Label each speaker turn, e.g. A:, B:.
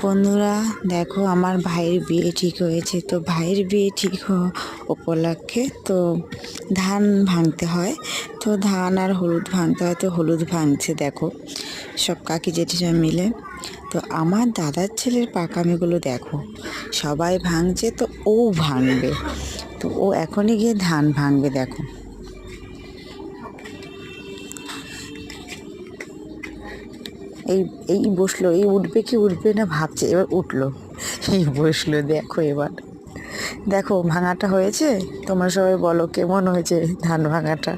A: বন্ধুরা দেখো, আমার ভাইয়ের বিয়ে ঠিক হয়েছে। তো ভাইয়ের বিয়ে ঠিক উপলক্ষে তো ধান ভাঙতে হয়। তো ধান আর হলুদ ভাঙতে হয়, তো হলুদ ভাঙছে দেখো সব কাকি জেঠিরা মিলে। তো আমার দাদার ছেলের পাকামিগুলো দেখো, সবাই ভাঙছে তো ও ভাঙবে। তো ও এখনই গিয়ে ধান ভাঙবে দেখো। এই এই বসলো, এই উঠবে কি উঠবে না ভাবছে, এবার উঠলো, এই বসলো। দেখো এবার দেখো ভাঙাটা হয়েছে। তোমরা সবাই বলো কেমন হয়েছে ধান ভাঙাটা।